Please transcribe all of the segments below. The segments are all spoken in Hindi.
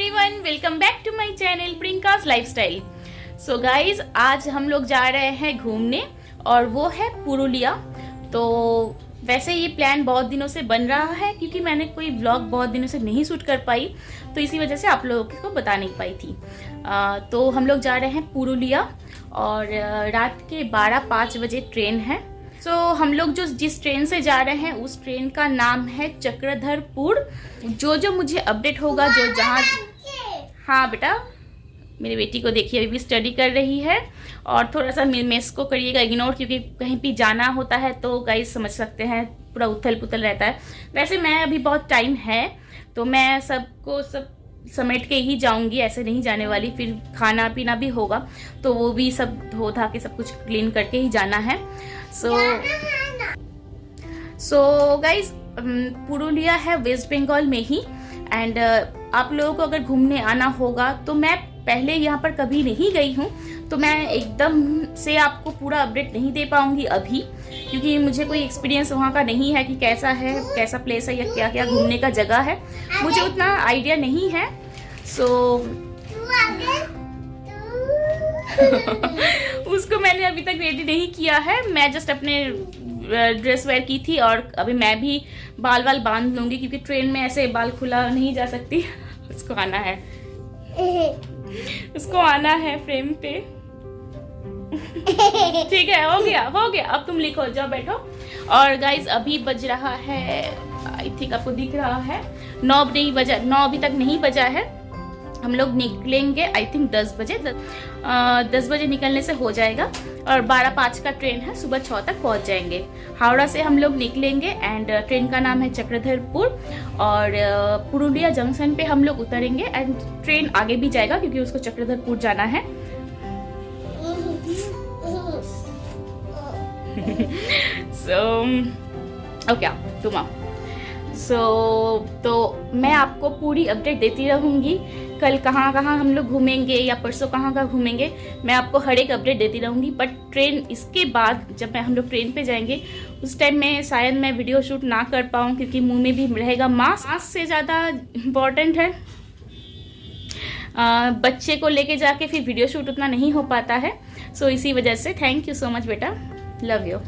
Everyone, welcome back to my channel Priyanka's lifestyle. So guys, आज हम लोग जा रहे हैं घूमने और वो है पुरुलिया। तो वैसे ये प्लान बहुत दिनों से बन रहा है क्योंकि मैंने कोई व्लॉग बहुत दिनों से नहीं शूट कर पाई, तो इसी वजह से आप लोगों को बता नहीं पाई थी। तो हम लोग जा रहे हैं पुरुलिया और रात के 12-5 बजे ट्रेन है। सो हम लोग जिस ट्रेन से जा रहे हैं उस ट्रेन का नाम है चक्रधरपुर। जो मुझे अपडेट होगा, जो जहाँ, हाँ बेटा, मेरी बेटी को देखिए अभी भी स्टडी कर रही है और थोड़ा सा मेस को करिएगा इग्नोर, क्योंकि कहीं भी जाना होता है तो गाइस समझ सकते हैं पूरा उथल पुथल रहता है। वैसे मैं अभी बहुत टाइम है तो मैं सब समेट के ही जाऊंगी, ऐसे नहीं जाने वाली। फिर खाना पीना भी होगा तो वो भी सब धो धा के सब कुछ क्लीन करके ही जाना है। सो गाइज, पुरुलिया है वेस्ट बंगाल में ही। एंड आप लोगों को अगर घूमने आना होगा तो मैं पहले यहाँ पर कभी नहीं गई हूँ, तो मैं एकदम से आपको पूरा अपडेट नहीं दे पाऊंगी अभी, क्योंकि मुझे कोई एक्सपीरियंस वहाँ का नहीं है कि कैसा है, कैसा प्लेस है या क्या क्या घूमने का जगह है, मुझे उतना आइडिया नहीं है। उसको मैंने अभी तक रेडी नहीं किया है, मैं जस्ट अपने ड्रेस वेयर की थी और अभी मैं भी बाल बांध लूंगी क्योंकि ट्रेन में ऐसे बाल खुला नहीं जा सकती। उसको आना है फ्रेम पे। ठीक है, हो गया, अब तुम लिखो, जाओ बैठो। और गाइज अभी बज रहा है, आई थिंक आपको दिख रहा है 9 नहीं बजा, 9 अभी तक नहीं बजा है। हम लोग निकलेंगे आई थिंक 10 बजे, 10 बजे निकलने से हो जाएगा और 12:05 का ट्रेन है, सुबह 6 तक पहुंच जाएंगे। हावड़ा से हम लोग निकलेंगे एंड ट्रेन का नाम है चक्रधरपुर और पुरुलिया जंक्शन पे हम लोग उतरेंगे एंड ट्रेन आगे भी जाएगा क्योंकि उसको चक्रधरपुर जाना है। तो मैं आपको पूरी अपडेट देती रहूंगी, कल कहाँ हम लोग घूमेंगे या परसों कहाँ घूमेंगे, मैं आपको हर एक अपडेट देती रहूंगी। बट ट्रेन इसके बाद जब हम लोग ट्रेन पे जाएंगे उस टाइम में शायद मैं वीडियो शूट ना कर पाऊँ क्योंकि मुंह में भी रहेगा मास्क से ज़्यादा इम्पोर्टेंट है। बच्चे को लेके जाके फिर वीडियो शूट उतना नहीं हो पाता है, सो इसी वजह से थैंक यू सो मच बेटा, लव यू।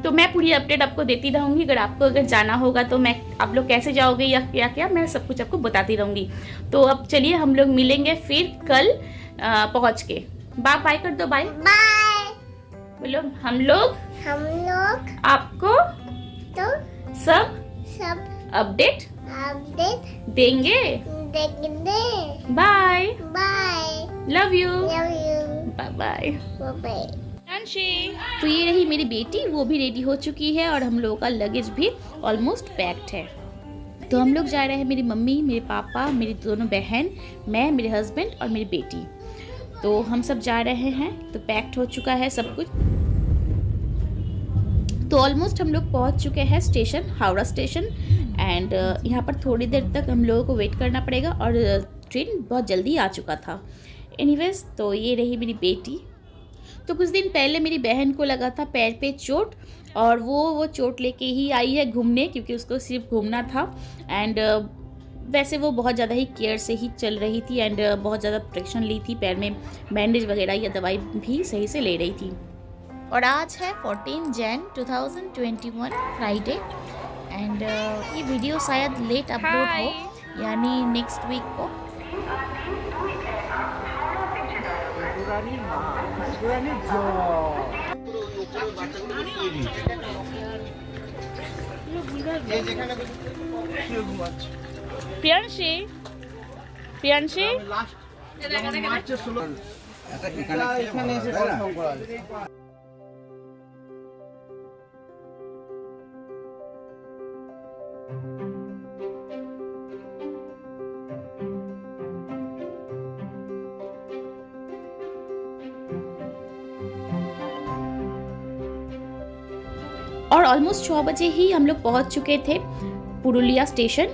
तो मैं पूरी अपडेट आपको देती रहूंगी। अगर जाना होगा तो मैं, आप लोग कैसे जाओगे या क्या क्या, मैं सब कुछ आपको बताती रहूंगी। तो अब चलिए हम लोग मिलेंगे फिर कल पहुंच के। बाय कर दो, बाय बोलो। हम लोग आपको तो सब अपडेट देंगे। Bye, love you, bye. तो ये रही मेरी बेटी, वो भी रेडी हो चुकी है और हम लोगों का लगेज भी ऑलमोस्ट पैक्ड है। तो हम लोग जा रहे हैं, मेरी मम्मी, मेरे पापा, मेरी दोनों बहन, मैं, मेरे हस्बैंड और मेरी बेटी। तो हम सब जा रहे हैं, तो पैक्ड हो चुका है सब कुछ। तो ऑलमोस्ट हम लोग पहुंच चुके हैं स्टेशन, हावड़ा स्टेशन। एंड यहाँ पर थोड़ी देर तक हम लोगों को वेट करना पड़ेगा और ट्रेन बहुत जल्दी आ चुका था। एनीवेज, तो ये रही मेरी बेटी। तो कुछ दिन पहले मेरी बहन को लगा था पैर पे चोट और वो चोट लेके ही आई है घूमने, क्योंकि उसको सिर्फ घूमना था। एंड वैसे वो बहुत ज़्यादा ही केयर से ही चल रही थी एंड बहुत ज़्यादा प्रोटेक्शन ली थी, पैर में बैंडेज वगैरह या दवाई भी सही से ले रही थी। और आज है 14 जैन 2021 फ्राइडे एंड ये वीडियो शायद लेट अपलोड हो, यानी नेक्स्ट वीक को। प्रियांशी और ऑलमोस्ट 6 बजे ही हम लोग पहुंच चुके थे पुरुलिया स्टेशन।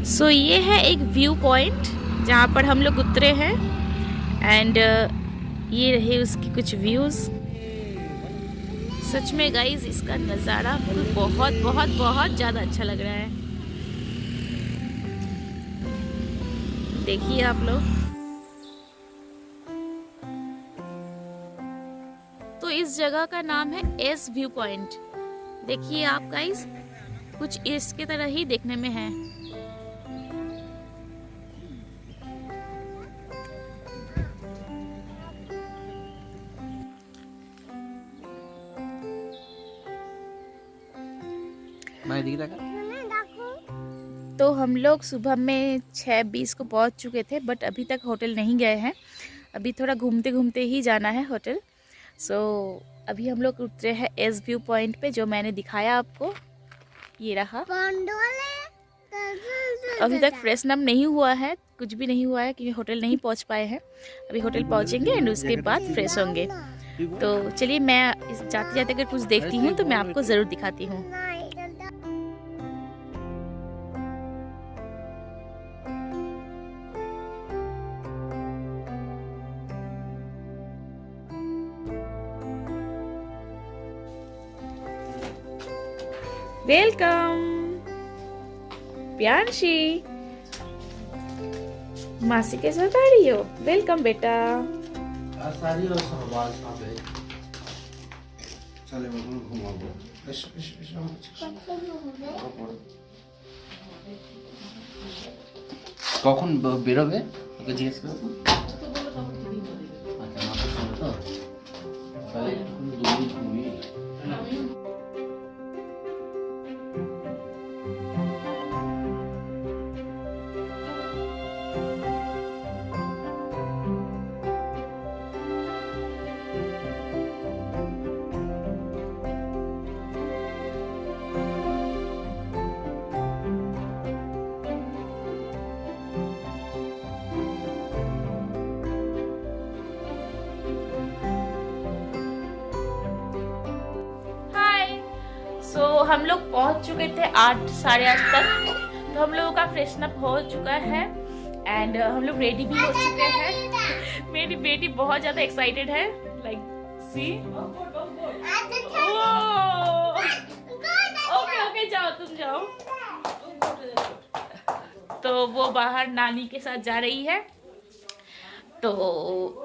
सो ये है एक व्यू पॉइंट जहाँ पर हम लोग उतरे हैं एंड ये रहे उसकी कुछ व्यूज़। सच में गाइज इसका नज़ारा बहुत बहुत बहुत ज़्यादा अच्छा लग रहा है। देखिए आप लोग। तो इस जगह का नाम है एस व्यू पॉइंट। देखिए आप गाइज, कुछ इसके तरह ही देखने में है। तो हम लोग सुबह में 6:20 को पहुंच चुके थे, बट अभी तक होटल नहीं गए हैं। अभी थोड़ा घूमते घूमते ही जाना है होटल। सो अभी हम लोग उतरे हैं एस व्यू पॉइंट पे, जो मैंने दिखाया आपको। ये रहा। अभी तक फ्रेशन अप नहीं हुआ है, कुछ भी नहीं हुआ है क्योंकि होटल नहीं पहुंच पाए हैं। अभी होटल पहुंचेंगे एंड उसके बाद फ्रेश होंगे। तो चलिए, मैं जाते जाते अगर कुछ देखती हूँ तो मैं आपको ज़रूर दिखाती हूँ। वेलकम प्यांशी, मासी के साथ आ रही हो? वेलकम बेटा। কখন বেরোবে ওকে জিজ্ঞেস করবো। আচ্ছা, মাথার সময় তো তাহলে একটু ঘুমিয়ে। तो हम लोग पहुंच चुके थे 8 साढ़े 8 तक। तो हम लोगों का फ्रेशन अप हो चुका है एंड हम लोग रेडी भी हो चुके हैं। मेरी बेटी बहुत ज्यादा एक्साइटेड है, लाइक सी। ओके ओके, जाओ तुम जाओ। तो वो बाहर नानी के साथ जा रही है। तो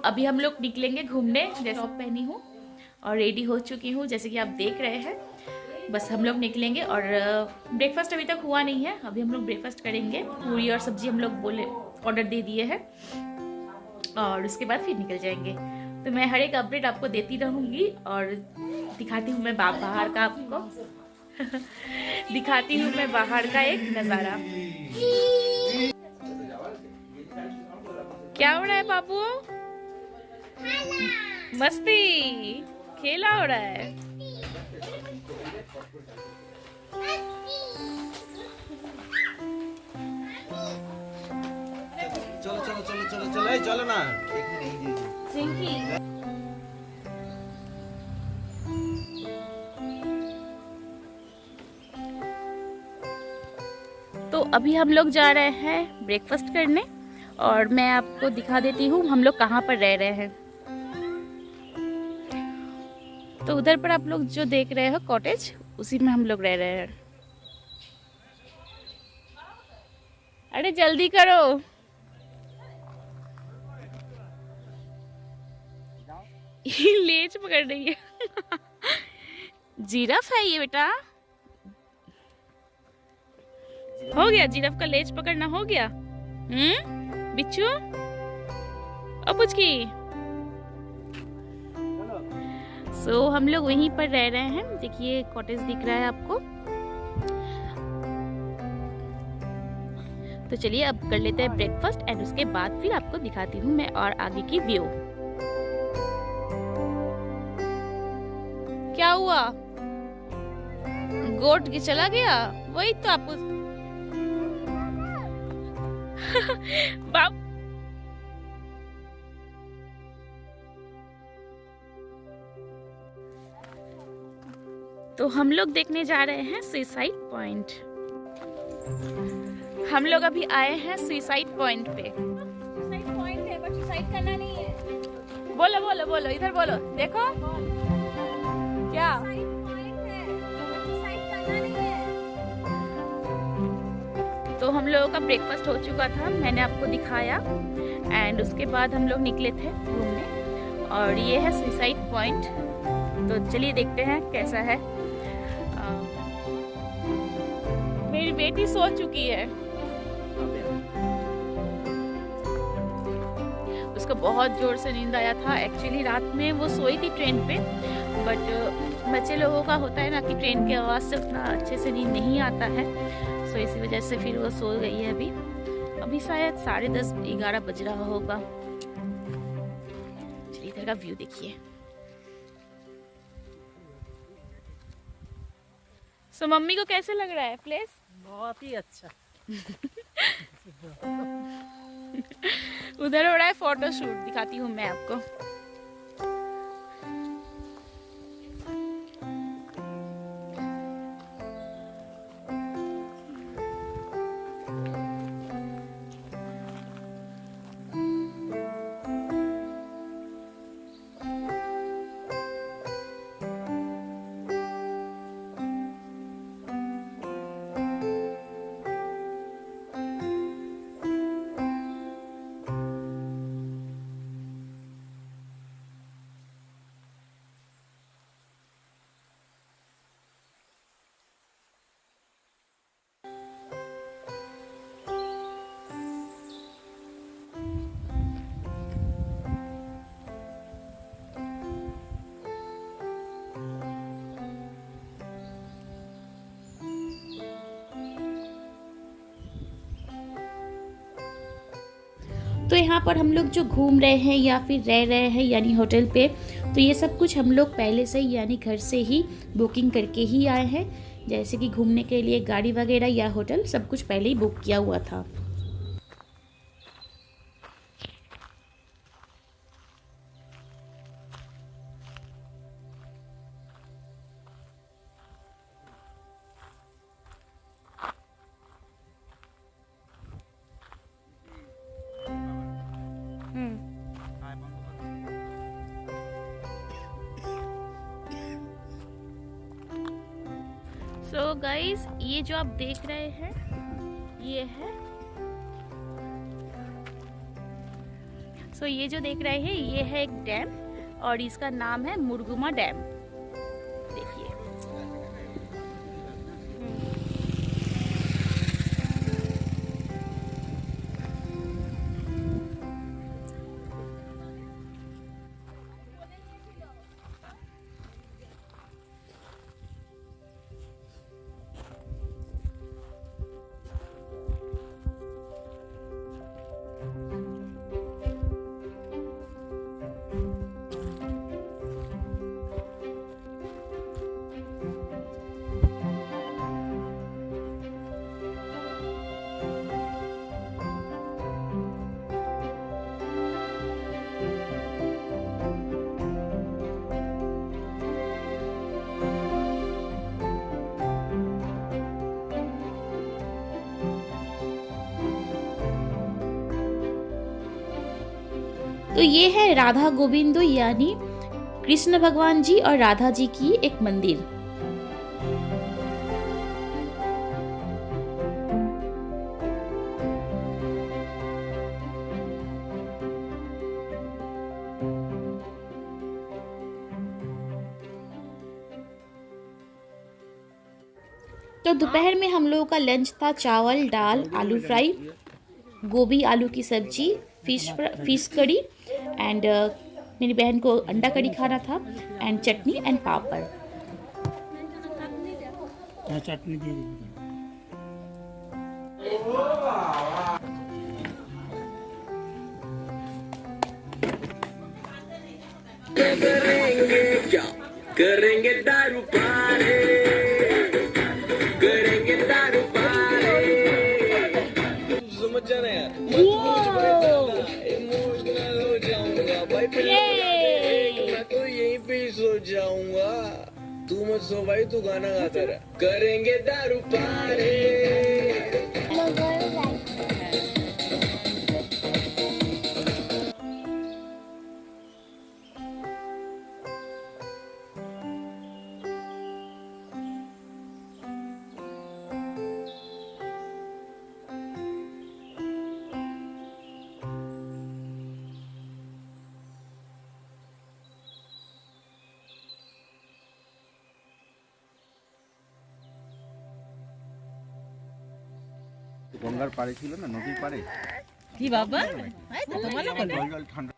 अभी हम लोग निकलेंगे घूमने। जैसे टॉप पहनी हूँ और रेडी हो चुकी हूँ, जैसे कि आप देख रहे हैं। बस हम लोग निकलेंगे और ब्रेकफास्ट अभी तक हुआ नहीं है। अभी हम लोग ब्रेकफास्ट करेंगे। पूरी और सब्जी हम लोग बोले ऑर्डर दे दिए हैं और उसके बाद फिर निकल जाएंगे। तो मैं हर एक अपडेट आपको देती रहूँगी और दिखाती हूँ मैं बाहर का आपको दिखाती हूँ मैं बाहर का एक नज़ारा। क्या हो रहा है बाबू? मस्ती खेला हो रहा है। चलो चलो चलो चलो चलो चलो ना। तो अभी हम लोग जा रहे हैं ब्रेकफास्ट करने और मैं आपको दिखा देती हूँ हम लोग कहाँ पर रह रहे हैं। तो उधर पर आप लोग जो देख रहे हो कॉटेज, उसी में हम लोग रह रहे हैं। अरे जल्दी करो। लेज पकड़ रही है। जिराफ है ये बेटा। हो गया, जिराफ का लेज पकड़ना हो गया। बिच्छू और पुचकी। सो हम लोग वहीं पर रह रहे हैं। देखिए कॉटेज दिख रहा है आपको। तो चलिए अब कर लेते हैं ब्रेकफास्ट एंड उसके बाद फिर आपको दिखाती हूँ मैं और आगे की व्यू। क्या हुआ? गोट के चला गया? वही तो आपको बाप। तो हम लोग देखने जा रहे हैं सुसाइड पॉइंट। हम लोग अभी आए हैं सुसाइड पॉइंट पे। सुसाइड पॉइंट है बट सुसाइड करना नहीं है। बोलो बोलो बोलो, इधर बोलो, देखो क्या तो हम लोगों का ब्रेकफास्ट हो चुका था, मैंने आपको दिखाया। एंड उसके बाद हम लोग निकले थे घूमने और ये है सुसाइड पॉइंट। तो चलिए देखते हैं कैसा है। मेरी बेटी सो चुकी है, उसको बहुत जोर से नींद आया था। एक्चुअली रात में वो सोई थी ट्रेन पे, बट बच्चे लोगों का होता है ना कि ट्रेन की आवाज़ से उतना अच्छे से नींद नहीं आता है, तो इसी वजह से फिर वो सो गई है। अभी शायद 10:30-11 बज रहा होगा। चलिए इधर का व्यू देखिए। सो मम्मी को कैसे लग रहा है प्लेस? बहुत ही अच्छा। उधर हो रहा है फोटो शूट, दिखाती हूँ मैं आपको। तो यहाँ पर हम लोग जो घूम रहे हैं या फिर रह रहे हैं यानी होटल पे, तो ये सब कुछ हम लोग पहले से ही यानी घर से ही बुकिंग करके ही आए हैं। जैसे कि घूमने के लिए गाड़ी वगैरह या होटल सब कुछ पहले ही बुक किया हुआ था। सो गाइस, ये जो आप देख रहे हैं ये है, ये जो देख रहे हैं ये है एक डैम और इसका नाम है मुरगुमा डैम। देखिए तो ये है राधा गोविंदो यानी कृष्ण भगवान जी और राधा जी की एक मंदिर। तो दोपहर में हम लोगों का लंच था चावल, दाल, आलू फ्राई, गोभी आलू की सब्जी, फिश करी एंड मेरी बहन को अंडा करी खाना था एंड चटनी एंड पापड़। चटनी दे दी। करेंगे क्या करेंगे दारू पारे, करेंगे दारू पारे। समझ जाना यार, इमोशनल हो जाऊंगा भाई, मैं तो यहीं पे ही सो जाऊंगा। तू मत सो भाई, तू गाना गाता रहा। करेंगे दारू पारे। গঙ্গার পাড়ে ছিল না, নদীর পাড়ে কি বাবা জল জল ঠান্ডা।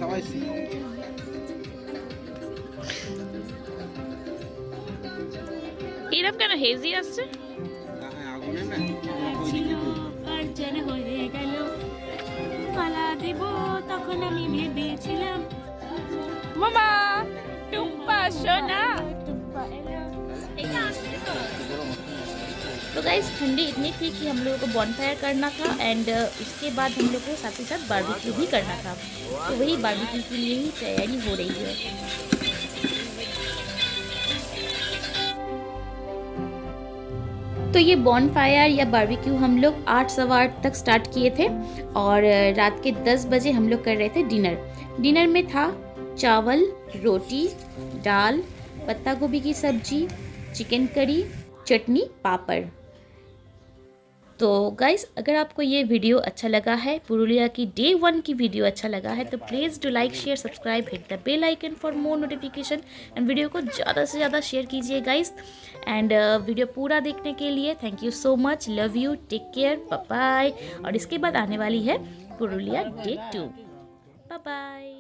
সবাই এরকম কেন হেজি আসছে? আগুনে না অর্জন হয়ে গেল, মালা দিব তখন আমি ভেবেছিলাম। মামা টুম্পা সোনা। तो गाइस ठंडी इतनी थी कि हम लोगों को बॉनफायर करना था एंड उसके बाद हम लोग को साथ ही साथ बारबेक्यू भी करना था, तो वही बारबेक्यू के लिए ही तैयारी हो रही है। तो ये बॉनफायर या बारबेक्यू हम लोग 8-8:15 तक स्टार्ट किए थे और रात के 10 बजे हम लोग कर रहे थे डिनर। डिनर में था चावल, रोटी, दाल, पत्ता गोभी की सब्जी, चिकन करी, चटनी, पापड़। तो गाइस अगर आपको ये वीडियो अच्छा लगा है, पुरुलिया की डे 1 की वीडियो अच्छा लगा है, तो please do like share subscribe, hit the bell icon for more notification and video को ज़्यादा से ज़्यादा शेयर कीजिए गाइस। एंड वीडियो पूरा देखने के लिए thank you so much, love you, take care, bye bye. और इसके बाद आने वाली है पुरुलिया डे 2। Bye bye.